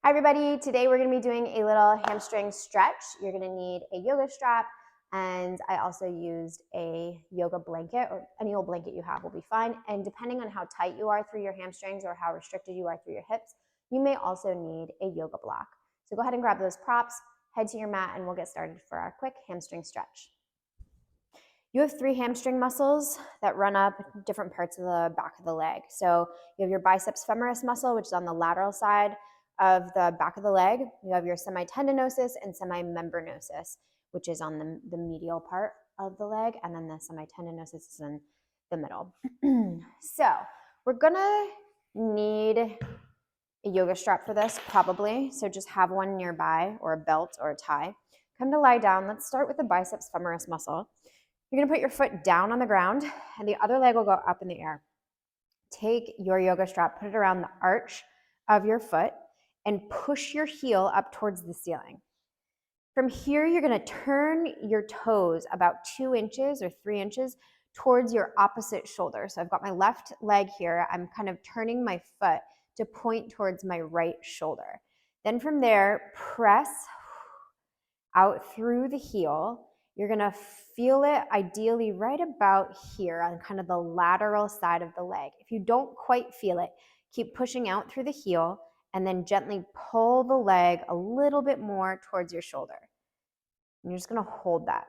Hi everybody, today we're going to be doing a little hamstring stretch. You're going to need a yoga strap, and I also used a yoga blanket, or any old blanket you have will be fine. And depending on how tight you are through your hamstrings or how restricted you are through your hips, you may also need a yoga block. So go ahead and grab those props, head to your mat, and we'll get started for our quick hamstring stretch. You have 3 hamstring muscles that run up different parts of the back of the leg. So you have your biceps femoris muscle, which is on the lateral side of the back of the leg. You have your semitendinosus and semimembranosus, which is on the medial part of the leg, and then the semitendinosus is in the middle. So we're gonna need a yoga strap for this, probably. So just have one nearby, or a belt or a tie. Come to lie down. Let's start with the biceps femoris muscle. You're going to put your foot down on the ground, and the other leg will go up in the air. Take your yoga strap, put it around the arch of your foot, and push your heel up towards the ceiling. From here, you're going to turn your toes about 2 inches or 3 inches towards your opposite shoulder. So I've got my left leg here. I'm kind of turning my foot to point towards my right shoulder. Then from there, press out through the heel. You're going to feel it ideally right about here on kind of the lateral side of the leg. If you don't quite feel it, keep pushing out through the heel and then gently pull the leg a little bit more towards your shoulder. And you're just going to hold that.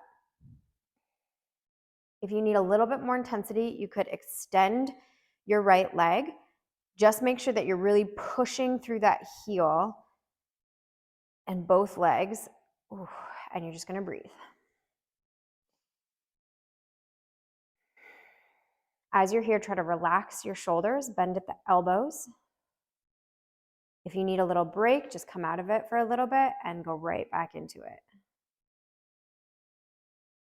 If you need a little bit more intensity, you could extend your right leg. Just make sure that you're really pushing through that heel and both legs. Ooh, and you're just going to breathe. As you're here, try to relax your shoulders, bend at the elbows. If you need a little break, just come out of it for a little bit and go right back into it.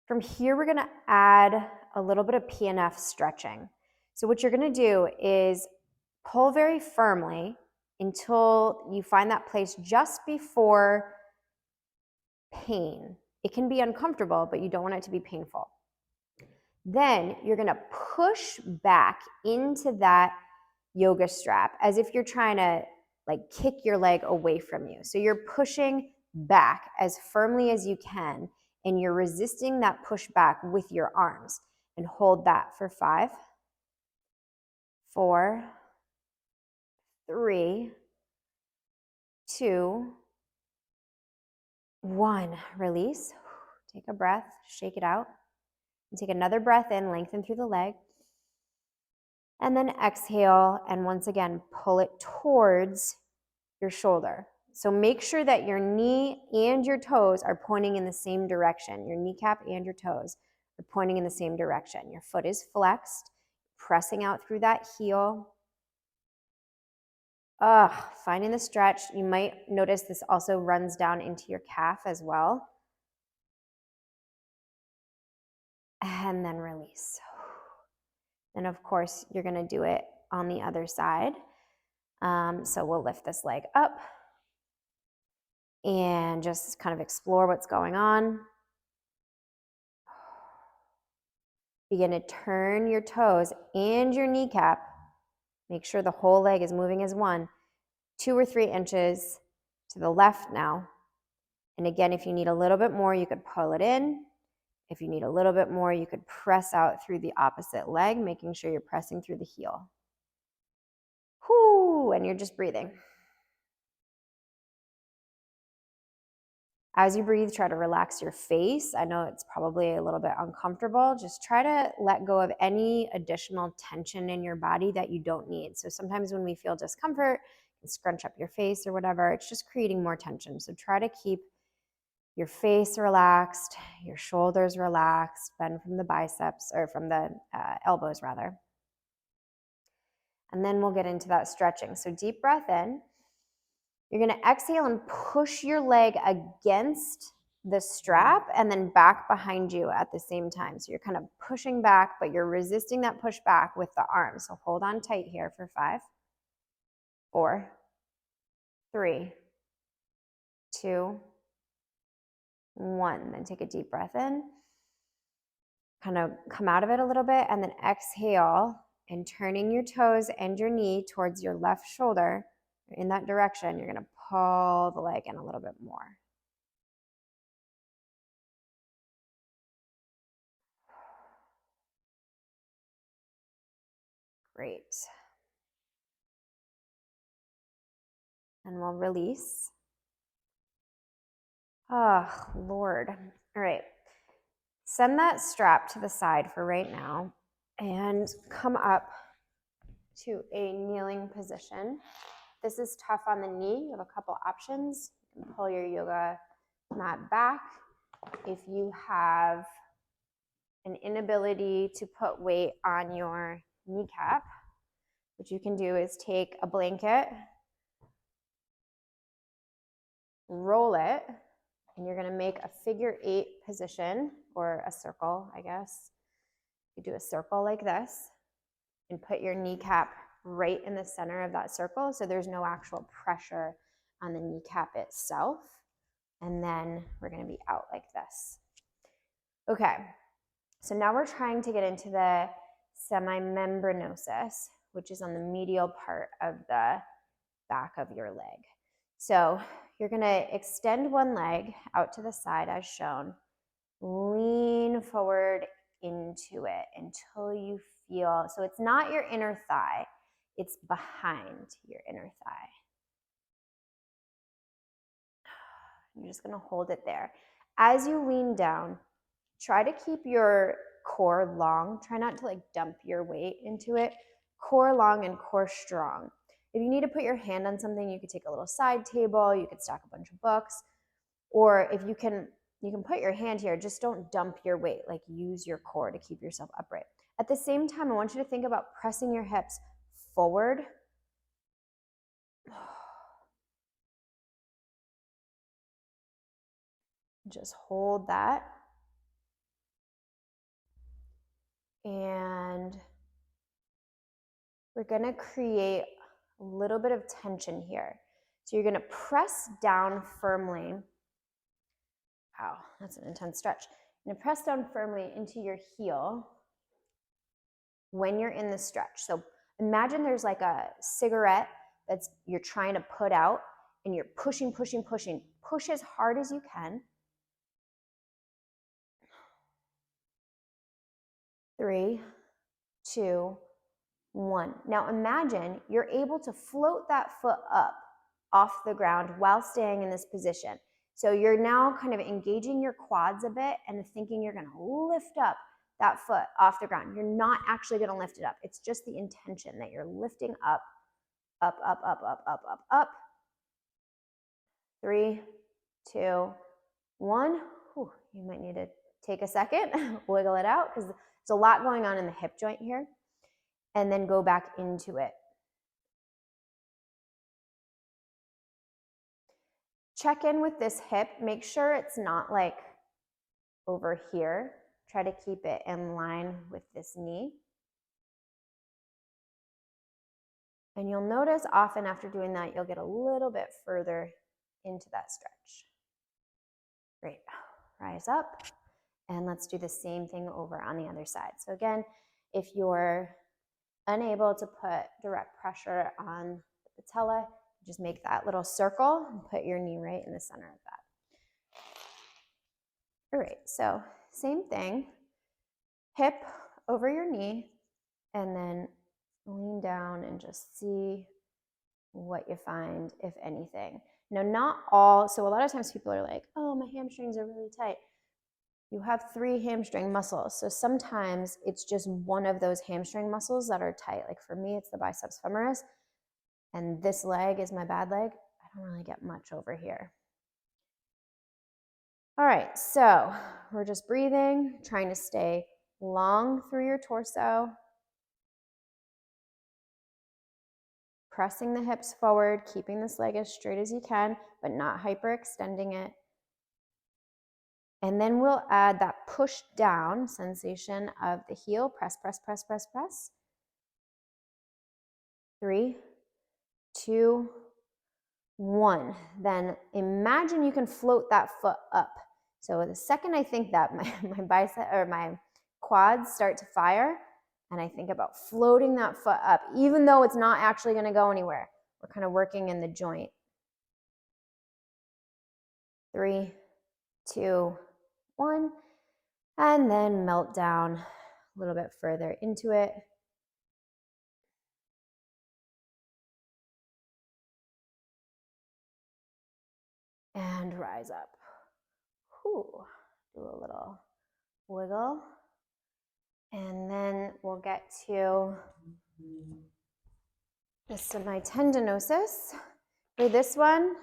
From here, we're going to add a little bit of PNF stretching. So what you're going to do is pull very firmly until you find that place just before pain. It can be uncomfortable, but you don't want it to be painful. Then you're going to push back into that yoga strap as if you're trying to like kick your leg away from you. So you're pushing back as firmly as you can, and you're resisting that push back with your arms. And hold that for 5, 4, 3, 2, 1. Release. Take a breath, shake it out. And take another breath in, lengthen through the leg. And then exhale, and once again, pull it towards your shoulder. So make sure that your knee and your toes are pointing in the same direction. Your kneecap and your toes are pointing in the same direction. Your foot is flexed, pressing out through that heel. Finding the stretch. You might notice this also runs down into your calf as well. And then release. And of course, you're going to do it on the other side. So we'll lift this leg up and just kind of explore what's going on. Begin to turn your toes and your kneecap. Make sure the whole leg is moving as one. 2 or 3 inches to the left now. And again, if you need a little bit more, you could pull it in. If you need a little bit more, you could press out through the opposite leg, making sure you're pressing through the heel. Whoo, and you're just breathing. As you breathe, try to relax your face. I know it's probably a little bit uncomfortable. Just try to let go of any additional tension in your body that you don't need. So sometimes when we feel discomfort, you scrunch up your face or whatever, it's just creating more tension. So try to keep your face relaxed, your shoulders relaxed, bend from the biceps, or from the elbows rather. And then we'll get into that stretching. So deep breath in. You're going to exhale and push your leg against the strap and then back behind you at the same time. So you're kind of pushing back, but you're resisting that push back with the arms. So hold on tight here for 5, 4, 3, 2, 1. Then take a deep breath in. Kind of come out of it a little bit and then exhale, and turning your toes and your knee towards your left shoulder in that direction. You're going to pull the leg in a little bit more. Great. And we'll release. Oh, Lord. All right. Send that strap to the side for right now and come up to a kneeling position. This is tough on the knee. You have a couple options. You can pull your yoga mat back. If you have an inability to put weight on your kneecap, what you can do is take a blanket, roll it, and you're going to make a figure 8 position, or a circle, I guess. You do a circle like this and put your kneecap right in the center of that circle so there's no actual pressure on the kneecap itself. And then we're going to be out like this. Okay, so now we're trying to get into the semimembranosus, which is on the medial part of the back of your leg. So you're going to extend one leg out to the side as shown. Lean forward into it until you feel, so it's not your inner thigh, it's behind your inner thigh. You're just going to hold it there. As you lean down, try to keep your core long. Try not to like dump your weight into it. Core long and core strong. If you need to put your hand on something, you could take a little side table, you could stack a bunch of books, or if you can put your hand here, just don't dump your weight, like use your core to keep yourself upright. At the same time, I want you to think about pressing your hips forward. Just hold that. And we're going to create a little bit of tension here. So you're going to press down firmly. Wow, that's an intense stretch. You're going to press down firmly into your heel when you're in the stretch. So imagine there's like a cigarette that's you're trying to put out and you're pushing. Push as hard as you can. 3, 2, 1. Now imagine you're able to float that foot up off the ground while staying in this position. So you're now kind of engaging your quads a bit and thinking you're going to lift up that foot off the ground. You're not actually going to lift it up. It's just the intention that you're lifting up, up, up, up, up, up, up, up. 3, 2, 1. Whew, you might need to take a second, wiggle it out because there's a lot going on in the hip joint here. And then go back into it. Check in with this hip. Make sure it's not like over here. Try to keep it in line with this knee. And you'll notice often after doing that, you'll get a little bit further into that stretch. Great. Rise up. And let's do the same thing over on the other side. So again, if you're unable to put direct pressure on the patella, just make that little circle and put your knee right in the center of that. All right, so same thing. Hip over your knee, and then lean down and just see what you find, if anything. Now, not all, so a lot of times people are like, oh, my hamstrings are really tight. You have 3 hamstring muscles. So sometimes it's just one of those hamstring muscles that are tight. Like for me, it's the biceps femoris. And this leg is my bad leg. I don't really get much over here. All right, so we're just breathing, trying to stay long through your torso. Pressing the hips forward, keeping this leg as straight as you can, but not hyperextending it. And then we'll add that push down sensation of the heel. Press, press, press, press, press. 3, 2, 1. Then imagine you can float that foot up. So the second I think that my bicep or my quads start to fire, and I think about floating that foot up, even though it's not actually going to go anywhere. We're kind of working in the joint. 3, 2, 1, and then melt down a little bit further into it. And rise up. Whew. Do a little wiggle. And then we'll get to the semitendinosus. For this one,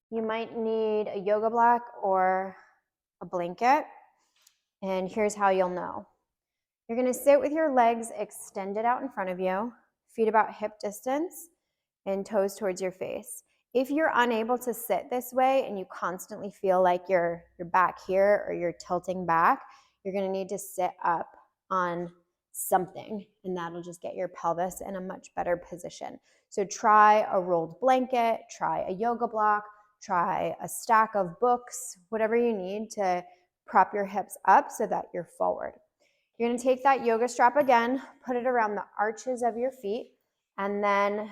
you might need a yoga block or a blanket. And here's how you'll know. You're going to sit with your legs extended out in front of you, feet about hip distance, and toes towards your face. If you're unable to sit this way and you constantly feel like you're back here or you're tilting back, you're going to need to sit up on something, and that'll just get your pelvis in a much better position. So try a rolled blanket, try a yoga block, try a stack of books, whatever you need to prop your hips up so that you're forward. You're going to take that yoga strap again, put it around the arches of your feet, and then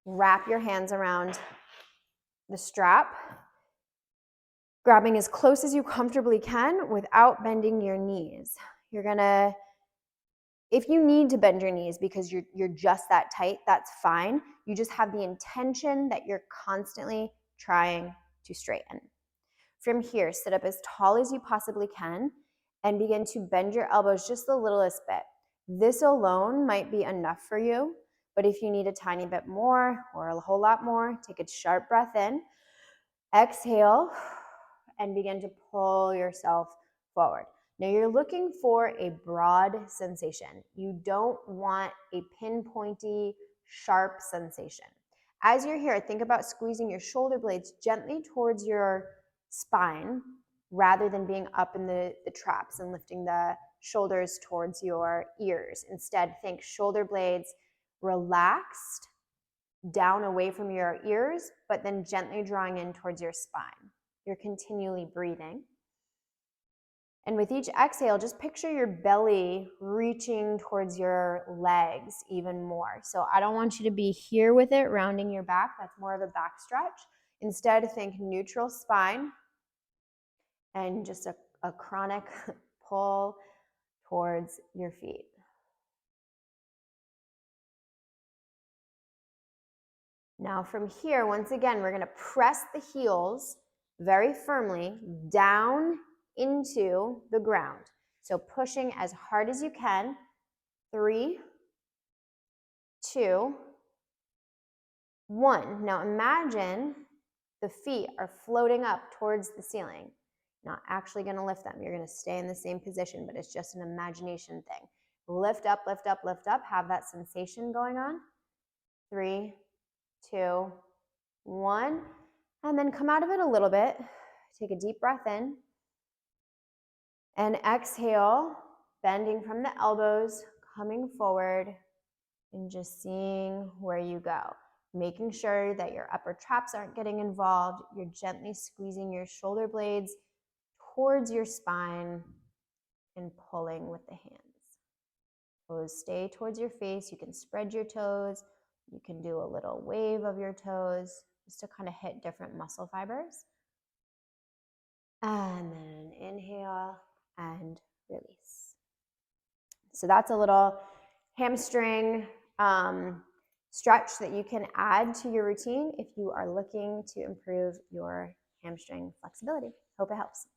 wrap your hands around the strap, grabbing as close as you comfortably can without bending your knees. You're gonna, if you need to bend your knees because you're just that tight, that's fine. You just have the intention that you're constantly trying to straighten. From here, sit up as tall as you possibly can and begin to bend your elbows just the littlest bit. This alone might be enough for you, but if you need a tiny bit more or a whole lot more, take a sharp breath in, exhale, and begin to pull yourself forward. Now you're looking for a broad sensation. You don't want a pinpointy, sharp sensation. As you're here, think about squeezing your shoulder blades gently towards your spine rather than being up in the traps and lifting the shoulders towards your ears. Instead, think shoulder blades relaxed down away from your ears, but then gently drawing in towards your spine. You're continually breathing. And with each exhale, just picture your belly reaching towards your legs even more. So I don't want you to be here with it, rounding your back. That's more of a back stretch. Instead, think neutral spine and just a chronic pull towards your feet. Now from here, once again, we're going to press the heels very firmly down into the ground. So pushing as hard as you can. 3, 2, 1. Now imagine the feet are floating up towards the ceiling. Not actually going to lift them. You're going to stay in the same position, but it's just an imagination thing. Lift up, lift up, lift up. Have that sensation going on. 3, 2, 1. And then come out of it a little bit. Take a deep breath in. And exhale, bending from the elbows, coming forward, and just seeing where you go. Making sure that your upper traps aren't getting involved. You're gently squeezing your shoulder blades towards your spine and pulling with the hands. Toes stay towards your face. You can spread your toes. You can do a little wave of your toes just to kind of hit different muscle fibers. And then inhale and release. So that's a little hamstring stretch that you can add to your routine if you are looking to improve your hamstring flexibility. Hope it helps.